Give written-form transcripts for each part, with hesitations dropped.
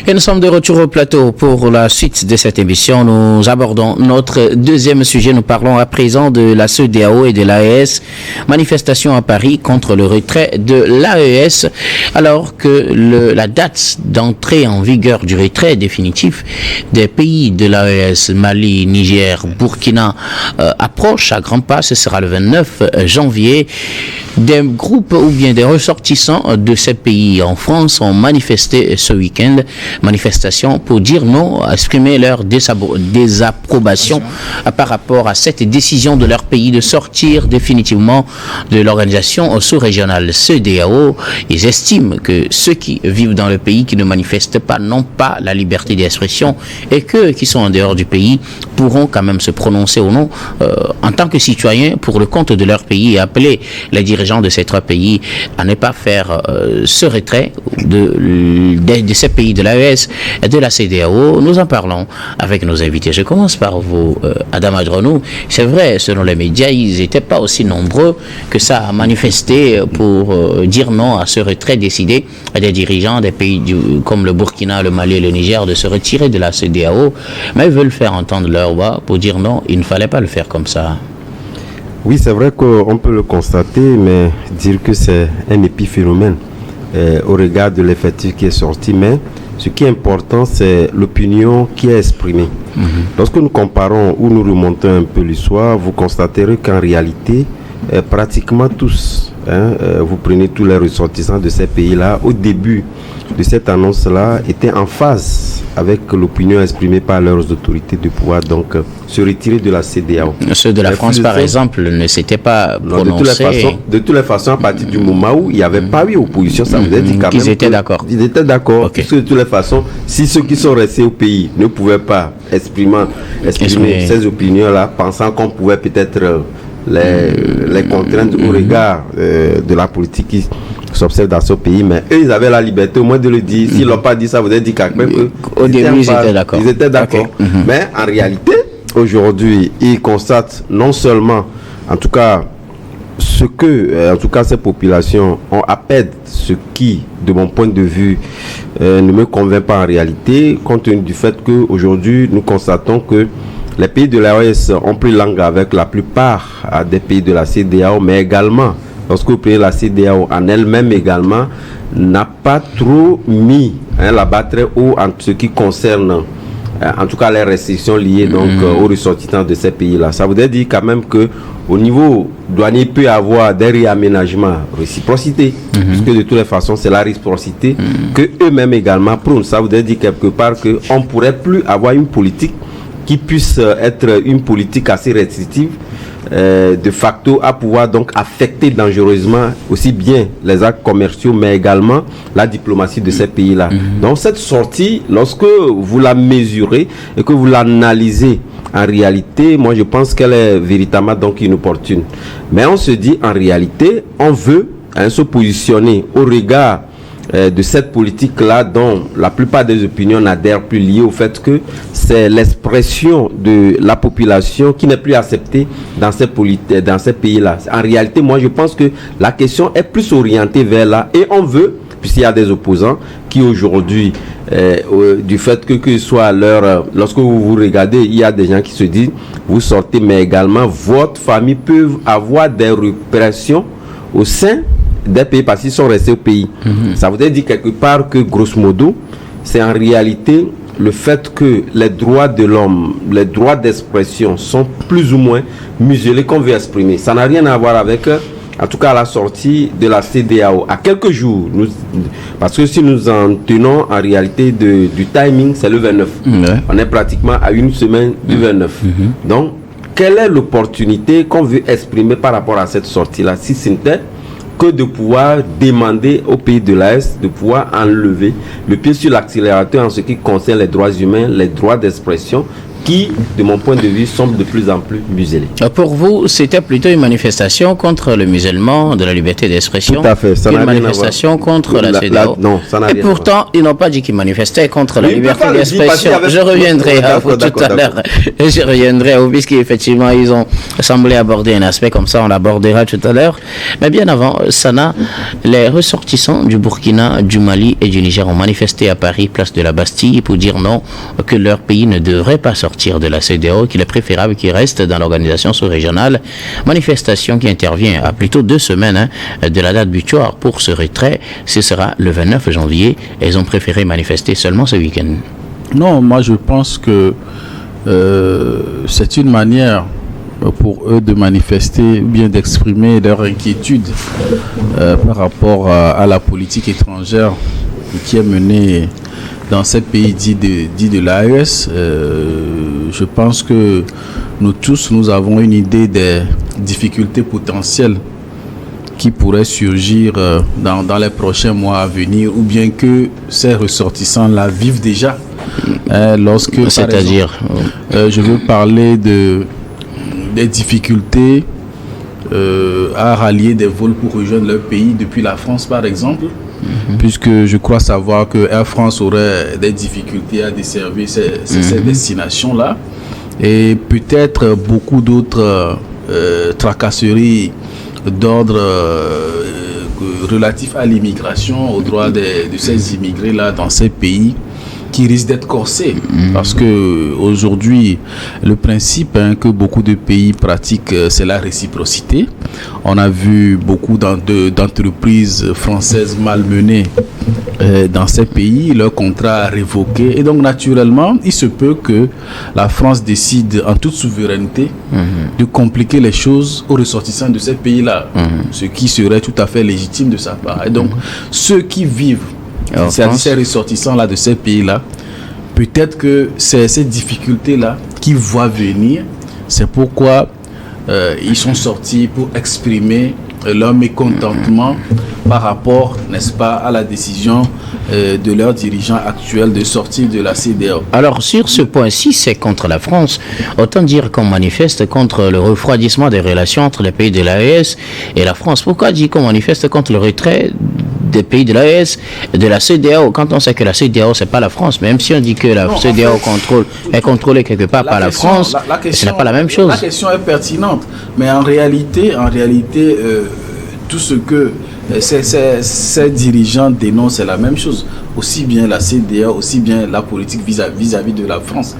Et nous sommes de retour au plateau pour la suite de cette émission. Nous abordons notre deuxième sujet. Nous parlons à présent de la CEDEAO et de l'AES. Manifestation à Paris contre le retrait de l'AES, alors que la date d'entrée en vigueur du retrait définitif des pays de l'AES, Mali, Niger, Burkina, approche à grands pas. Ce sera le 29 janvier. Des groupes ou bien des ressortissants de ces pays en France ont manifesté ce week-end. Manifestation pour dire non, exprimer leur désapprobation par rapport à cette décision de leur pays de sortir définitivement de l'organisation sous-régionale CEDEAO. Ils estiment que ceux qui vivent dans le pays, qui ne manifestent pas, n'ont pas la liberté d'expression, et qu'eux qui sont en dehors du pays pourront quand même se prononcer ou non en tant que citoyens pour le compte de leur pays, et appeler les dirigeants de ces trois pays à ne pas faire ce retrait de ces pays de l'AES et de la CEDEAO. Nous en parlons avec nos invités. Je commence par vous, Adam Adronou. C'est vrai, selon les médias, ils n'étaient pas aussi nombreux que ça à manifester pour dire non à ce retrait décidé à des dirigeants des pays comme le Burkina, le Mali et le Niger de se retirer de la CEDEAO, mais ils veulent faire entendre leur voix pour dire non, il ne fallait pas le faire comme ça. Oui, c'est vrai qu'on peut le constater, mais dire que c'est un épiphénomène au regard de l'effectif qui est sorti. Mais ce qui est important, c'est l'opinion qui est exprimée. Lorsque nous comparons ou nous remontons un peu l'histoire, vous constaterez qu'en réalité, pratiquement tous, vous prenez tous les ressortissants de ces pays-là, au début de cette annonce-là, étaient en phase avec l'opinion exprimée par leurs autorités de pouvoir donc se retirer de la CEDEAO. Ceux de la France, par exemple, ne s'étaient pas prononcés. De toutes les façons, à partir du moment où il n'y avait pas eu opposition, ça vous a dit quand même qu'ils étaient d'accord. Ils étaient d'accord. Okay. Puisque de toutes les façons, si ceux qui sont restés au pays ne pouvaient pas exprimer ces opinions-là, pensant qu'on pouvait peut-être les contraintes au regard de la politique qui s'observe dans ce pays, mais eux ils avaient la liberté au moins de le dire. S'ils l'ont pas dit, ça vous a dit quand même au début ils étaient d'accord. Ils étaient d'accord. Okay. Mais en réalité, aujourd'hui, ils constatent non seulement, en tout cas, ce que, en tout cas, ces populations ont à perdre, ce qui, de mon point de vue, ne me convainc pas en réalité, compte tenu du fait qu'aujourd'hui, nous constatons que les pays de l'AES ont pris langue avec la plupart des pays de la CEDEAO, mais également, lorsque vous prenez la CEDEAO en elle-même également, n'a pas trop mis la barre très haut en ce qui concerne, en tout cas, les restrictions liées donc aux ressortissants de ces pays-là. Ça voudrait dire quand même que au niveau douanier, il peut y avoir des réaménagements, réciprocité, puisque de toutes les façons, c'est la réciprocité que eux-mêmes également prônent. Ça voudrait dire quelque part qu'on ne pourrait plus avoir une politique qui puisse être une politique assez restrictive, de facto à pouvoir donc affecter dangereusement aussi bien les actes commerciaux, mais également la diplomatie de ces pays-là. Donc cette sortie, lorsque vous la mesurez et que vous l'analysez en réalité, moi je pense qu'elle est véritablement donc inopportune. Mais on se dit en réalité, on veut se positionner au regard de cette politique-là dont la plupart des opinions n'adhèrent plus, liées au fait que c'est l'expression de la population qui n'est plus acceptée dans ces pays-là. En réalité, moi, je pense que la question est plus orientée vers là, et on veut, puisqu'il y a des opposants qui aujourd'hui, du fait que soit lorsque vous regardez, il y a des gens qui se disent, vous sortez, mais également votre famille peut avoir des répressions au sein des pays parce qu'ils sont restés au pays. Ça voudrait dire quelque part que grosso modo, c'est en réalité le fait que les droits de l'homme, les droits d'expression sont plus ou moins muselés qu'on veut exprimer. Ça n'a rien à voir avec, en tout cas, la sortie de la CEDEAO. À quelques jours, parce que si nous en tenons en réalité du timing, c'est le 29. On est pratiquement à une semaine du 29. Donc, quelle est l'opportunité qu'on veut exprimer par rapport à cette sortie-là, si c'était que de pouvoir demander aux pays de l'AES de pouvoir enlever le pied sur l'accélérateur en ce qui concerne les droits humains, les droits d'expression, qui, de mon point de vue, semble de plus en plus muselé. Pour vous, c'était plutôt une manifestation contre le musulman, de la liberté d'expression, tout à fait. Ça une manifestation contre la CEDEAO. Non, ça n'a rien à voir. Et pourtant, ils n'ont pas dit qu'ils manifestaient contre la liberté d'expression. Je reviendrai à vous tout à l'heure. Je reviendrai à vous, puisqu'effectivement, ils ont semblé aborder un aspect comme ça, on l'abordera tout à l'heure. Mais bien avant, Sana, les ressortissants du Burkina, du Mali et du Niger ont manifesté à Paris, place de la Bastille, pour dire non, que leur pays ne devrait pas sortir de la CEDEAO, qu'il est préférable qu'ils restent dans l'organisation sous-régionale. Manifestation qui intervient à plutôt 2 semaines de la date butoir pour ce retrait. Ce sera le 29 janvier. Et ils ont préféré manifester seulement ce week-end. Non, moi je pense que c'est une manière pour eux de manifester, bien d'exprimer leur inquiétude par rapport à la politique étrangère qui est menée dans ces pays dits de l'AES. Je pense que nous tous, nous avons une idée des difficultés potentielles qui pourraient surgir dans les prochains mois à venir, ou bien que ces ressortissants la vivent déjà. Lorsque, c'est-à-dire, je veux parler des difficultés à rallier des vols pour rejoindre leur pays depuis la France, par exemple. Puisque je crois savoir que Air France aurait des difficultés à desservir ces destinations-là, et peut-être beaucoup d'autres tracasseries d'ordre relatif à l'immigration, aux droits de ces immigrés-là dans ces pays, qui risquent d'être corsés. Parce que aujourd'hui, le principe que beaucoup de pays pratiquent, c'est la réciprocité. On a vu beaucoup d'entreprises françaises malmenées dans ces pays, leur contrat révoqué. Et donc, naturellement, il se peut que la France décide en toute souveraineté de compliquer les choses aux ressortissants de ces pays-là, ce qui serait tout à fait légitime de sa part. Et donc, ceux qui vivent, c'est-à-dire ces ressortissants-là de ces pays-là, peut-être que c'est ces difficultés-là qui voient venir. C'est pourquoi ils sont sortis pour exprimer leur mécontentement par rapport, n'est-ce pas, à la décision de leurs dirigeants actuels de sortir de la CEDEAO. Alors, sur ce point-ci, c'est contre la France. Autant dire qu'on manifeste contre le refroidissement des relations entre les pays de l'AES et la France. Pourquoi dire qu'on manifeste contre le retrait des pays de l'AES, de la CEDEAO, quand on sait que la CEDEAO, c'est pas la France, même si on dit que la CEDEAO est contrôlée quelque part par la France, ce n'est pas la même chose. La question est pertinente, mais en réalité, tout ce que ces dirigeants dénoncent, c'est la même chose. Aussi bien la CEDEAO, aussi bien la politique vis-à-vis de la France.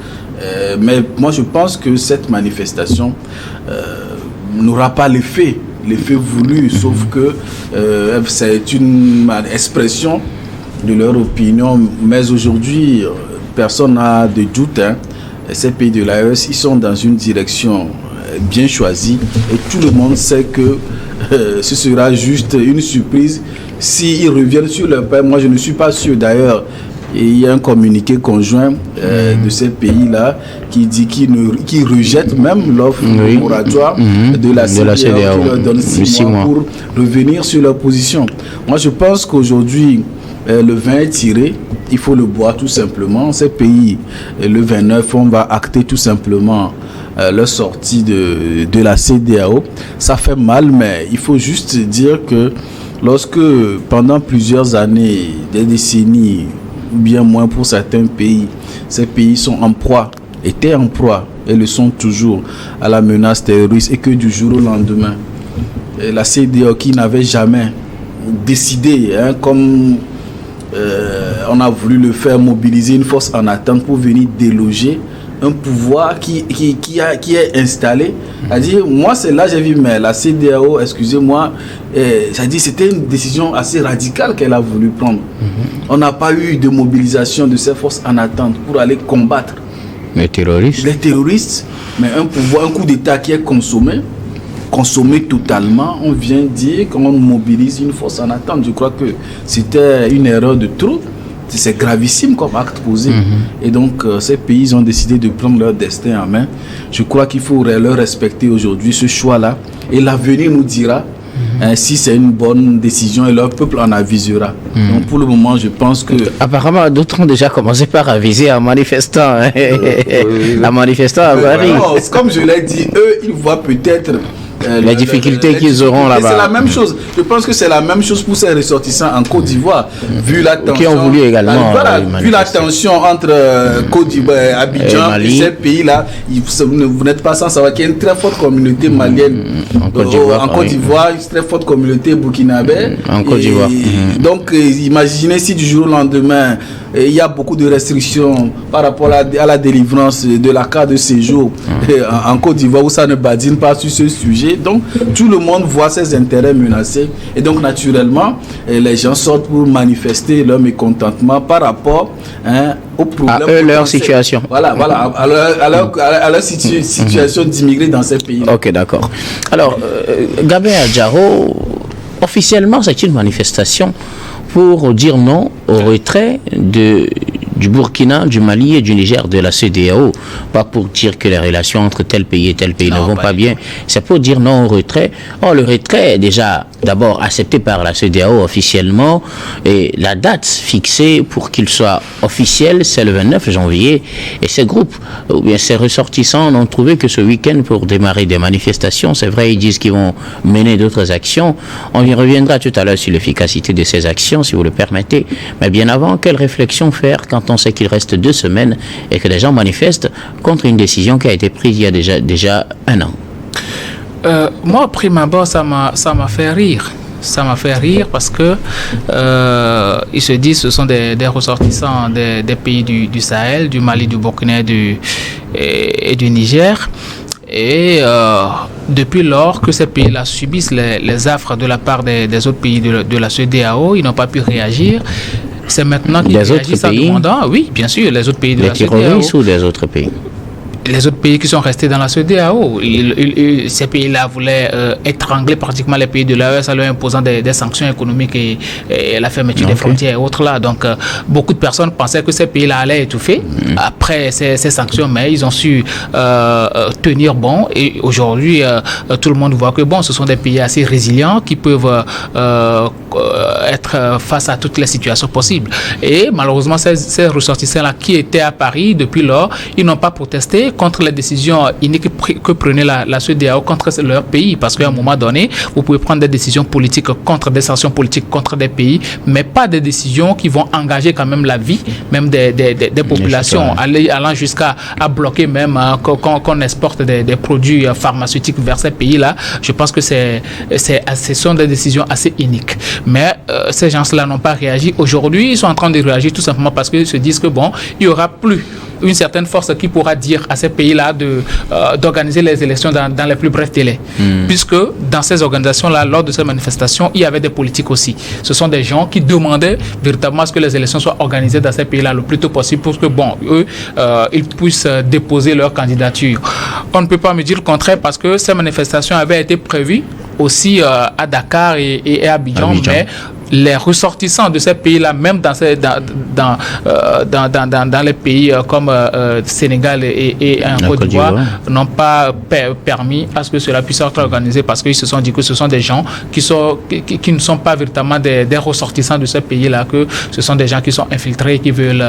Mais moi, je pense que cette manifestation n'aura pas l'effet voulu, sauf que c'est une expression de leur opinion. Mais aujourd'hui, personne n'a de doute. Ces pays de l'AES, ils sont dans une direction bien choisie, et tout le monde sait que ce sera juste une surprise s'ils reviennent sur leur pays. Moi, je ne suis pas sûr d'ailleurs. Et il y a un communiqué conjoint de ces pays-là qui dit qu'ils rejettent même l'offre moratoire de la CEDEAO, qui leur donne 6 mois pour revenir sur leur position. Moi, je pense qu'aujourd'hui, le vin est tiré, il faut le boire tout simplement. Ces pays, le 29, on va acter tout simplement leur sortie de la CEDEAO. Ça fait mal, mais il faut juste dire que lorsque pendant plusieurs années, des décennies, ou bien moins pour certains pays, ces pays sont en proie, étaient en proie et le sont toujours à la menace terroriste, et que du jour au lendemain, la CEDEAO, qui n'avait jamais décidé, comme on a voulu le faire, mobiliser une force en attente pour venir déloger un pouvoir qui est installé. C'est-à-dire, moi, c'est là j'ai vu, mais la CEDEAO, excusez-moi, c'était une décision assez radicale qu'elle a voulu prendre. On n'a pas eu de mobilisation de ces forces en attente pour aller combattre les terroristes, mais un coup d'État qui est consommé totalement. On vient dire qu'on mobilise une force en attente. Je crois que c'était une erreur de trop. C'est gravissime comme acte posé. Et donc, ces pays ont décidé de prendre leur destin en main. Je crois qu'il faut leur respecter aujourd'hui ce choix-là. Et l'avenir nous dira si c'est une bonne décision, et leur peuple en avisera. Donc pour le moment, je pense que... Apparemment, d'autres ont déjà commencé par aviser en manifestant. En manifestant à Paris. Comme je l'ai dit, eux, ils voient peut-être... les difficultés qu'ils auront là-bas. C'est la même chose. Je pense que c'est la même chose pour ces ressortissants en Côte d'Ivoire. Vu la tension, qui ont voulu également. Vu la tension entre Côte d'Ivoire, Abidjan et ces pays-là, vous n'êtes pas sans savoir qu'il y a une très forte communauté malienne en Côte d'Ivoire, une très forte communauté burkinabé en Côte d'Ivoire. Donc, imaginez si du jour au lendemain, il y a beaucoup de restrictions par rapport à la délivrance de la carte de séjour en Côte d'Ivoire, où ça ne badine pas sur ce sujet. Donc, tout le monde voit ses intérêts menacés. Et donc, naturellement, les gens sortent pour manifester leur mécontentement par rapport au problème. À eux, leur situation. Voilà, à leur situation d'immigrés dans ces pays. Ok, d'accord. Alors, Gabé Adjaro, officiellement, c'est une manifestation pour dire non au retrait du Burkina, du Mali et du Niger de la CEDEAO. Pas pour dire que les relations entre tel pays et tel pays ne vont pas bien. C'est pour dire non au retrait. Or, le retrait est déjà d'abord accepté par la CEDEAO officiellement. Et la date fixée pour qu'il soit officiel, c'est le 29 janvier. Et ces groupes, ou bien ces ressortissants, n'ont trouvé que ce week-end pour démarrer des manifestations. C'est vrai, ils disent qu'ils vont mener d'autres actions. On y reviendra tout à l'heure sur l'efficacité de ces actions, si vous le permettez. Mais bien avant, quelle réflexion faire quand on sait qu'il reste 2 semaines et que les gens manifestent contre une décision qui a été prise il y a déjà 1 an? Moi, prime abord, ça m'a fait rire. Ça m'a fait rire parce que ils se disent ce sont des ressortissants des pays du Sahel, du Mali, du Burkina et du Niger. Et depuis lors que ces pays-là subissent les affres de la part des autres pays de la CEDEAO, ils n'ont pas pu réagir. C'est maintenant qu'ils réagissent en demandant, oui, bien sûr, les autres pays de la CEDEAO. Les terroristes ou les autres pays? Les autres pays qui sont restés dans la CEDEAO, ces pays-là voulaient étrangler pratiquement les pays de l'AES en leur imposant des sanctions économiques et la fermeture des frontières et autres là. Donc, beaucoup de personnes pensaient que ces pays-là allaient étouffer après ces sanctions, mais ils ont su tenir bon. Et aujourd'hui, tout le monde voit que bon, ce sont des pays assez résilients qui peuvent être face à toutes les situations possibles. Et malheureusement, ces ressortissants-là qui étaient à Paris depuis lors, ils n'ont pas protesté contre les décisions iniques que prenait la CEDEAO contre leur pays, parce qu'à un moment donné, vous pouvez prendre des décisions politiques contre des sanctions politiques contre des pays, mais pas des décisions qui vont engager quand même la vie, même des populations, allant jusqu'à bloquer même qu'on exporte des produits pharmaceutiques vers ces pays-là. Je pense que ce sont des décisions assez iniques. Mais ces gens-là n'ont pas réagi. Aujourd'hui, ils sont en train de réagir tout simplement parce qu'ils se disent que bon, il n'y aura plus une certaine force qui pourra dire à ces pays-là d'organiser les élections dans les plus brefs délais. Puisque dans ces organisations-là, lors de ces manifestations, il y avait des politiques aussi. Ce sont des gens qui demandaient véritablement à ce que les élections soient organisées dans ces pays-là le plus tôt possible pour que, bon, eux, ils puissent déposer leur candidature. On ne peut pas me dire le contraire parce que ces manifestations avaient été prévues aussi à Dakar et à Abidjan, mais les ressortissants de ces pays-là, même dans les pays comme Sénégal et Côte d'Ivoire, n'ont pas permis à ce que cela puisse être organisé parce qu'ils se sont dit que ce sont des gens qui ne sont pas véritablement des ressortissants de ces pays-là, que ce sont des gens qui sont infiltrés, qui veulent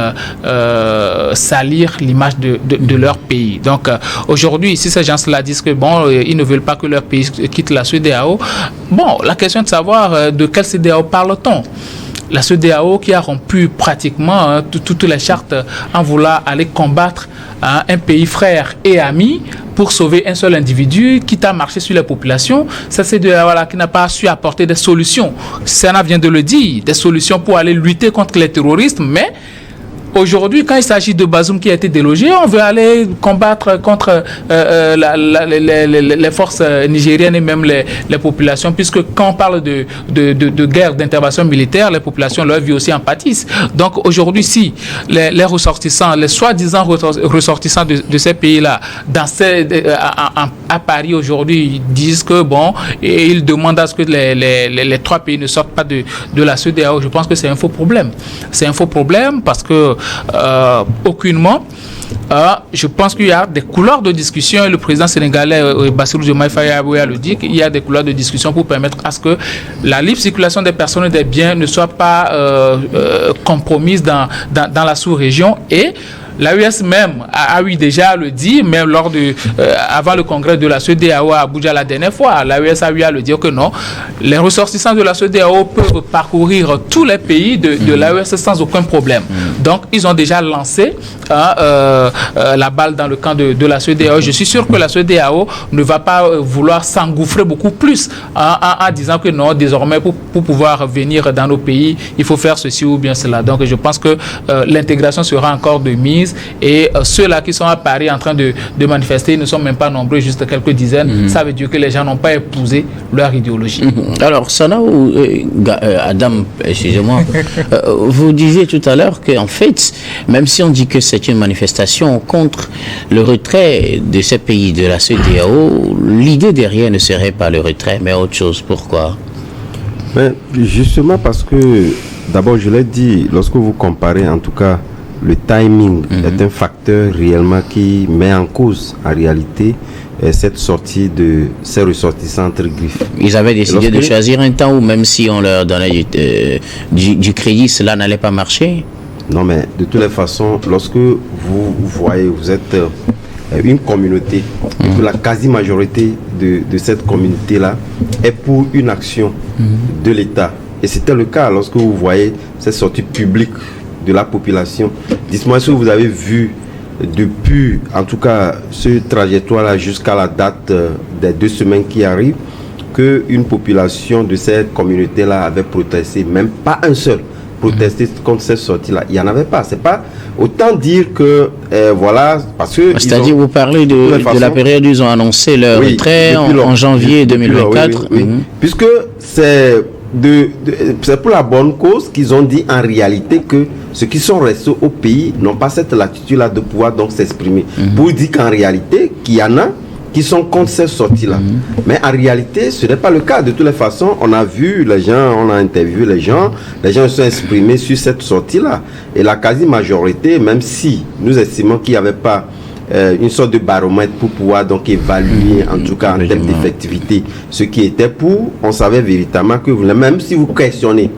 salir l'image de leur pays. Donc aujourd'hui, si ces gens-là disent que bon, ils ne veulent pas que leur pays quitte la CEDEAO, bon, la question de savoir de quelle CEDEAO parle-t-on? La CEDEAO qui a rompu pratiquement toutes les chartes en voulant aller combattre un pays frère et ami pour sauver un seul individu, quitte à marcher sur les populations. Cette CEDEAO-là qui n'a pas su apporter des solutions. Sénat vient de le dire, des solutions pour aller lutter contre les terroristes, mais aujourd'hui, quand il s'agit de Bazoum qui a été délogé, on veut aller combattre contre les forces nigériennes et même les populations, puisque quand on parle de guerre, d'intervention militaire, les populations, leur vie aussi en pâtissent. Donc aujourd'hui, si les ressortissants, les soi-disant ressortissants de ces pays-là, à Paris aujourd'hui, disent que bon, et ils demandent à ce que les 3 pays ne sortent pas de la CEDEAO, je pense que c'est un faux problème. C'est un faux problème parce que aucunement je pense qu'il y a des couloirs de discussion et le président sénégalais Bassirou Diomaye Faye a le dit qu'il y a des couloirs de discussion pour permettre à ce que la libre circulation des personnes et des biens ne soit pas compromise dans la sous-région. Et l'AES même a eu déjà le dit, même lors avant le congrès de la CEDEAO à Abuja la dernière fois, l'AES a eu à le dire que non, les ressortissants de la CEDEAO peuvent parcourir tous les pays de l'AES sans aucun problème. Donc, ils ont déjà lancé la balle dans le camp de la CEDEAO. Je suis sûr que la CEDEAO ne va pas vouloir s'engouffrer beaucoup plus en disant que non, désormais, pour pouvoir venir dans nos pays, il faut faire ceci ou bien cela. Donc, je pense que l'intégration sera encore de mise. Et ceux-là qui sont à Paris en train de manifester ne sont même pas nombreux, juste quelques dizaines. Ça veut dire que les gens n'ont pas épousé leur idéologie. Alors, Sana ou Adam, excusez-moi, vous disiez tout à l'heure qu'en fait, même si on dit que c'est une manifestation contre le retrait de ces pays de la CEDEAO, l'idée derrière ne serait pas le retrait, mais autre chose. Pourquoi? Mais justement parce que, d'abord, je l'ai dit, lorsque vous comparez en tout cas le timing est un facteur réellement qui met en cause, en réalité, cette sortie de ces ressortissants entre griffes. Ils avaient décidé de choisir un temps où même si on leur donnait du crédit, cela n'allait pas marcher? Non, mais de toutes les façons, lorsque vous voyez, vous êtes une communauté, et que la quasi-majorité de cette communauté-là est pour une action de l'État. Et c'était le cas lorsque vous voyez cette sortie publique de la population. Dites-moi, est-ce que vous avez vu depuis, en tout cas, ce trajectoire-là jusqu'à la date des 2 semaines qui arrivent, qu'une population de cette communauté-là avait protesté, même pas un seul, protesté contre cette sortie-là. Il n'y en avait pas. C'est pas autant dire que, voilà, parce que... C'est-à-dire, vous parlez de la période où ils ont annoncé leur retrait en janvier 2024. Puisque c'est pour la bonne cause qu'ils ont dit en réalité que ceux qui sont restés au pays n'ont pas cette latitude-là de pouvoir donc s'exprimer. Pour dire qu'en réalité, qu'il y en a qui sont contre cette sortie-là. Mais en réalité, ce n'est pas le cas. De toutes les façons, on a vu les gens, on a interviewé les gens se sont exprimés sur cette sortie-là. Et la quasi-majorité, même si nous estimons qu'il n'y avait pas une sorte de baromètre pour pouvoir donc évaluer en tout cas en termes d'effectivité ce qui était pour, on savait véritablement que même si vous questionnez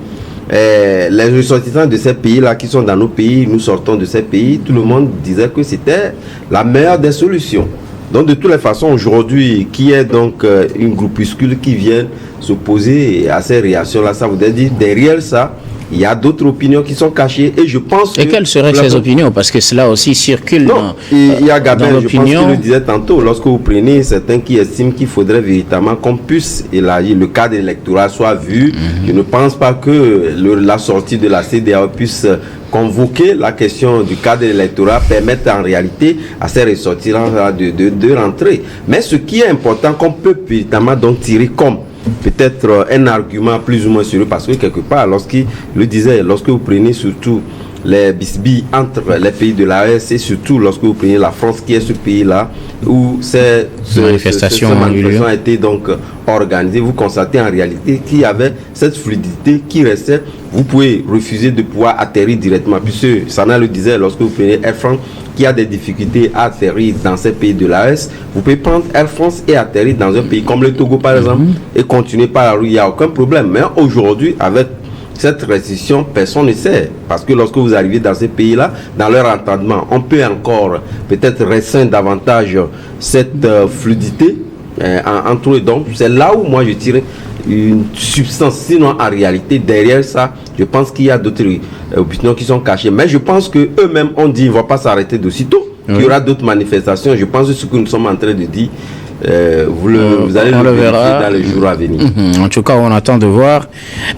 les ressortissants de ces pays-là qui sont dans nos pays, nous sortons de ces pays, tout le monde disait que c'était la meilleure des solutions. Donc de toutes les façons aujourd'hui, qui est donc une groupuscule qui vient s'opposer à ces réactions-là, ça voudrait dire derrière ça, il y a d'autres opinions qui sont cachées et je pense que... Et quelles seraient ces opinions? Parce que cela aussi circule il y a Gabin, je pense qu'il le disait tantôt, lorsque vous prenez certains qui estiment qu'il faudrait véritablement qu'on puisse élargir, le cadre électoral soit vu. Je ne pense pas que la sortie de la CEDEAO puisse convoquer la question du cadre électoral, permettre en réalité à ces ressortissants de rentrer. Mais ce qui est important qu'on peut véritablement donc tirer comme peut-être un argument plus ou moins sérieux, parce que quelque part, lorsqu'il le disait, lorsque vous prenez surtout les bisbilles entre les pays de l'AES et surtout lorsque vous prenez la France qui est ce pays-là où ces manifestations ont été donc organisées, vous constatez en réalité qu'il y avait cette fluidité qui restait. Vous pouvez refuser de pouvoir atterrir directement, puisque Sana le disait, lorsque vous prenez Air France qui a des difficultés à atterrir dans ces pays de l'AES, vous pouvez prendre Air France et atterrir dans un pays comme le Togo par exemple et continuer par la rue, il n'y a aucun problème. Mais aujourd'hui, avec cette restriction, personne ne sait. Parce que lorsque vous arrivez dans ces pays-là, dans leur entendement, on peut encore peut-être restreindre davantage cette fluidité entre eux. Donc, c'est là où moi je tire une substance. Sinon, en réalité, derrière ça, je pense qu'il y a d'autres opinions qui sont cachées. Mais je pense qu'eux-mêmes ont dit qu'ils ne vont pas s'arrêter d'aussitôt. Il y aura d'autres manifestations. Je pense que ce que nous sommes en train de dire, vous allez le verra dans les jours à venir. En tout cas, on attend de voir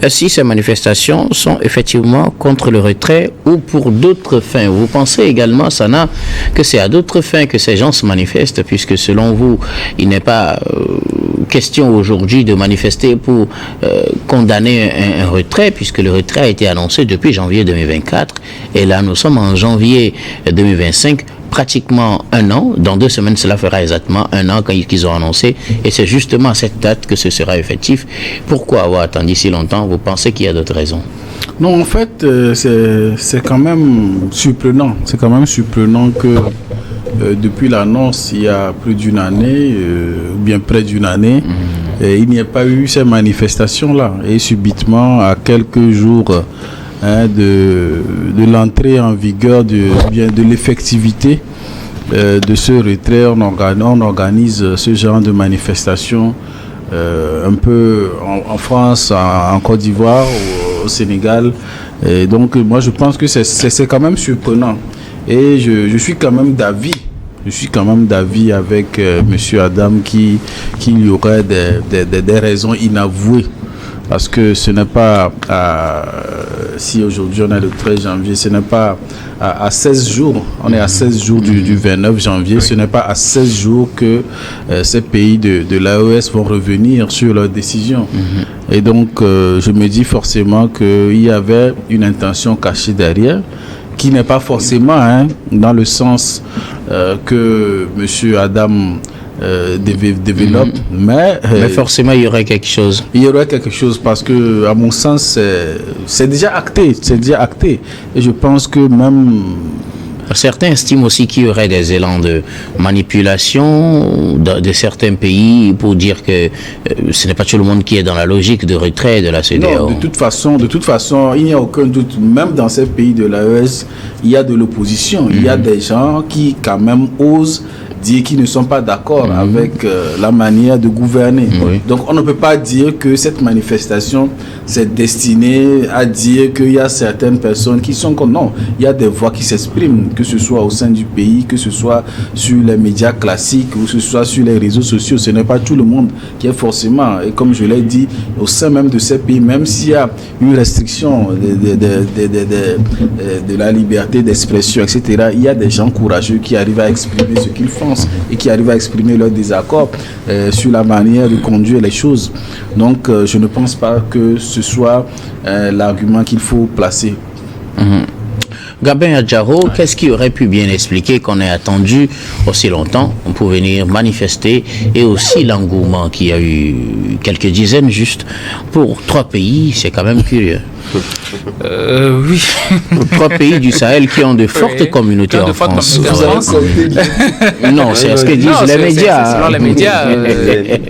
si ces manifestations sont effectivement contre le retrait ou pour d'autres fins. Vous pensez également, Sana, que c'est à d'autres fins que ces gens se manifestent, puisque selon vous, il n'est pas question aujourd'hui de manifester pour condamner un retrait, puisque le retrait a été annoncé depuis janvier 2024 et là nous sommes en janvier 2025, pratiquement un an. Dans 2 semaines, cela fera exactement un an qu'ils ont annoncé. Et c'est justement à cette date que ce sera effectif. Pourquoi avoir attendu si longtemps? Vous pensez qu'il y a d'autres raisons? Non, en fait, c'est quand même surprenant. C'est quand même surprenant que depuis l'annonce il y a plus d'une année, ou bien près d'une année, il n'y a pas eu ces manifestations-là. Et subitement, à quelques jours de l'entrée en vigueur de l'effectivité de ce retrait, on organise ce genre de manifestation un peu en France, en Côte d'Ivoire, au Sénégal. Et donc moi je pense que c'est quand même surprenant. Et je suis quand même d'avis avec Monsieur Adam qu'il y aurait des raisons inavouées. Parce que ce n'est pas, si aujourd'hui on est le 13 janvier, ce n'est pas à 16 jours, on est à 16 jours du 29 janvier, ce n'est pas à 16 jours que ces pays de l'AES vont revenir sur leurs décisions. Et donc, je me dis forcément qu'il y avait une intention cachée derrière, qui n'est pas forcément dans le sens que M. Adam développe, mais forcément il y aurait quelque chose. Il y aurait quelque chose parce que, à mon sens, c'est déjà acté, et je pense que même certains estiment aussi qu'il y aurait des élans de manipulation de certains pays pour dire que ce n'est pas tout le monde qui est dans la logique de retrait de la CEDEAO. Non, de toute façon, il n'y a aucun doute. Même dans ces pays de l'AES, il y a de l'opposition. Il y a des gens qui, quand même, osent dire qu'ils ne sont pas d'accord avec la manière de gouverner. Donc, on ne peut pas dire que cette manifestation c'est destiné à dire qu'il y a certaines personnes qui sont comme non. Il y a des voix qui s'expriment, que ce soit au sein du pays, que ce soit sur les médias classiques ou que ce soit sur les réseaux sociaux. Ce n'est pas tout le monde qui est forcément, et comme je l'ai dit, au sein même de ces pays, même s'il y a une restriction de la liberté d'expression, etc., il y a des gens courageux qui arrivent à exprimer ce qu'ils pensent et qui arrivent à exprimer leur désaccord sur la manière de conduire les choses. Donc, je ne pense pas que ce soit l'argument qu'il faut placer. Gabin Adjaro, qu'est-ce qui aurait pu bien expliquer qu'on ait attendu aussi longtemps pour venir manifester, et aussi l'engouement qu'il y a eu quelques dizaines juste pour 3 pays, c'est quand même curieux. Oui. 3 pays du Sahel qui ont de fortes communautés en France. Non, c'est ce que disent les médias. C'est selon les médias.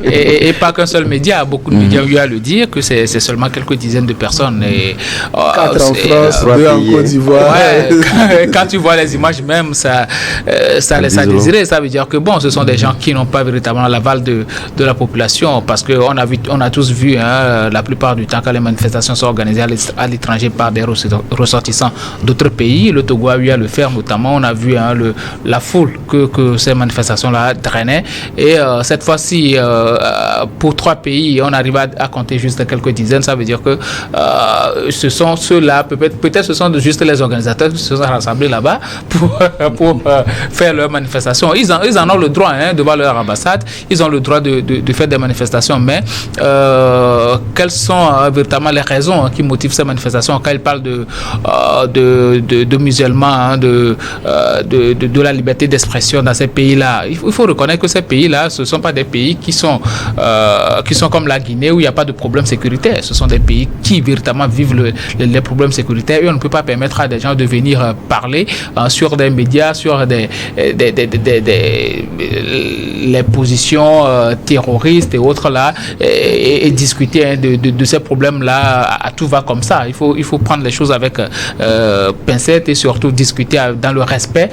Et pas qu'un seul média. Beaucoup de médias ont eu à le dire que c'est seulement quelques dizaines de personnes. 4 en France, 2 en Côte d'Ivoire. Ouais, quand tu vois les images même, ça laisse à désirer. Ça veut dire que bon, ce sont des gens qui n'ont pas véritablement l'aval de la population, parce qu'on a tous vu la plupart du temps quand les manifestations sont organisées à l'étranger par des ressortissants d'autres pays. Le Togo a eu à le faire notamment. On a vu la foule que ces manifestations-là drainaient. Et cette fois-ci, pour 3 pays, on arrive à compter juste quelques dizaines. Ça veut dire que ce sont ceux-là, peut-être ce sont juste les organisateurs qui se sont rassemblés là-bas pour faire leur manifestation. Ils en ont le droit devant leur ambassade. Ils ont le droit de faire des manifestations. Mais quelles sont véritablement les raisons qui motivent ces manifestations quand ils parlent de musulmans, de la liberté d'expression dans ces pays-là? Il faut reconnaître que ces pays-là, ce ne sont pas des pays qui sont comme la Guinée où il n'y a pas de problème sécuritaire. Ce sont des pays qui véritablement vivent les problèmes sécuritaires, et on ne peut pas permettre à des gens de venir parler sur des médias, sur les positions terroristes et autres là, et discuter de ces problèmes-là à tout va comme ça. Il faut prendre les choses avec pincette et surtout discuter dans le respect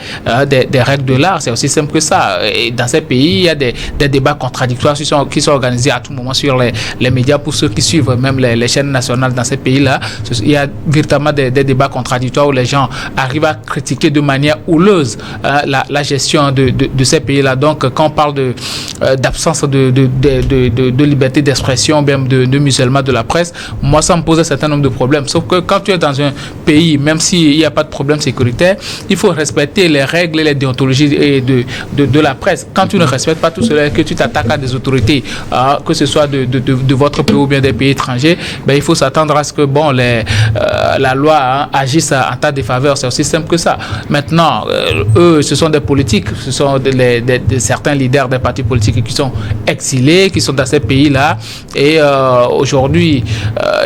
des règles de l'art. C'est aussi simple que ça. Et dans ces pays, il y a des débats contradictoires qui sont organisés à tout moment sur les médias. Pour ceux qui suivent même les chaînes nationales dans ces pays-là, il y a véritablement des débats contradictoires où les gens arrivent à critiquer de manière houleuse la gestion de ces pays-là. Donc, quand on parle d'absence de liberté d'expression, même de musulmans de la presse, moi, ça me pose un certain nombre de problèmes. Sauf que quand tu es dans un pays, même s'il n'y a pas de problème sécuritaire, il faut respecter les règles et les déontologies de la presse. Quand tu ne respectes pas tout cela et que tu t'attaques à des autorités, que ce soit de votre pays ou bien des pays étrangers, il faut s'attendre à ce que la loi agisse en ta défaveur. C'est aussi simple que ça. Maintenant, Bon, eux, ce sont des politiques, ce sont certains leaders des partis politiques qui sont exilés, qui sont dans ces pays-là. Et aujourd'hui,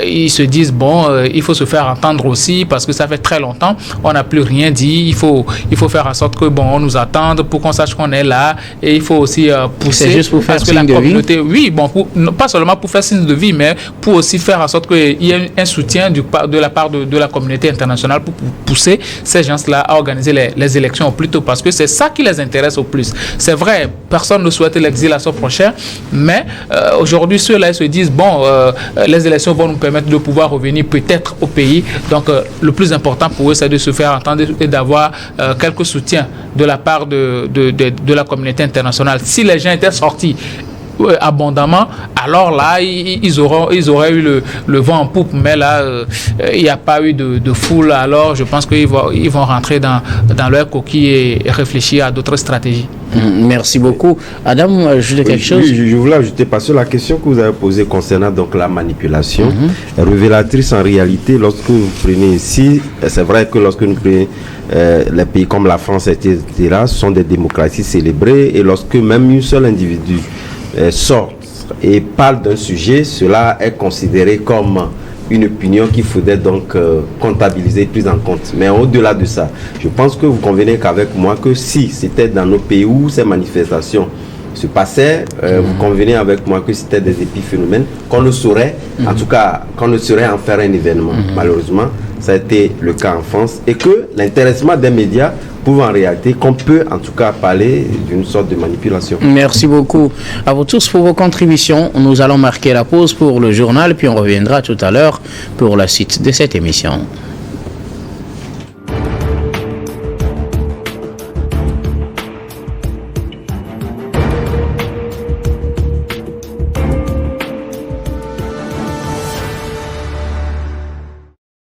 ils se disent, bon, il faut se faire entendre aussi parce que ça fait très longtemps, on n'a plus rien dit. Il faut faire en sorte que, bon, on nous attende pour qu'on sache qu'on est là. Et il faut aussi pousser. C'est juste pour faire signe de vie. Oui, bon, pas seulement pour faire signe de vie, mais pour aussi faire en sorte qu'il y ait un soutien de la part de la communauté internationale pour pousser ces gens-là à organiser les élections au plus tôt, parce que c'est ça qui les intéresse au plus. C'est vrai, personne ne souhaite l'exil à son prochain, mais aujourd'hui, ceux-là se disent, bon, les élections vont nous permettre de pouvoir revenir peut-être au pays. Donc, le plus important pour eux, c'est de se faire entendre et d'avoir quelques soutiens de la part de la communauté internationale. Si les gens étaient sortis abondamment, alors là, ils auraient eu le vent en poupe, mais là, il n'y a pas eu de foule, alors je pense qu'ils vont rentrer dans leur coquille et réfléchir à d'autres stratégies. Merci beaucoup. Adam, ajouter quelque chose? Oui, je voulais ajouter, parce que la question que vous avez posée concernant donc la manipulation est révélatrice en réalité. Lorsque vous prenez ici, c'est vrai que lorsque nous prenons les pays comme la France, etc., ce sont des démocraties célébrées, et lorsque même un seul individu sort et parle d'un sujet, cela est considéré comme une opinion qu'il faudrait donc comptabiliser plus en compte. Mais au-delà de ça, je pense que vous convenez qu'avec moi que si c'était dans nos pays où ces manifestations se passaient, vous convenez avec moi que c'était des épiphénomènes qu'on ne saurait, en tout cas, qu'on ne saurait en faire un événement. Malheureusement, ça a été le cas en France, et que l'intéressement des médias prouve en réalité qu'on peut en tout cas parler d'une sorte de manipulation. Merci beaucoup à vous tous pour vos contributions. Nous allons marquer la pause pour le journal, puis on reviendra tout à l'heure pour la suite de cette émission.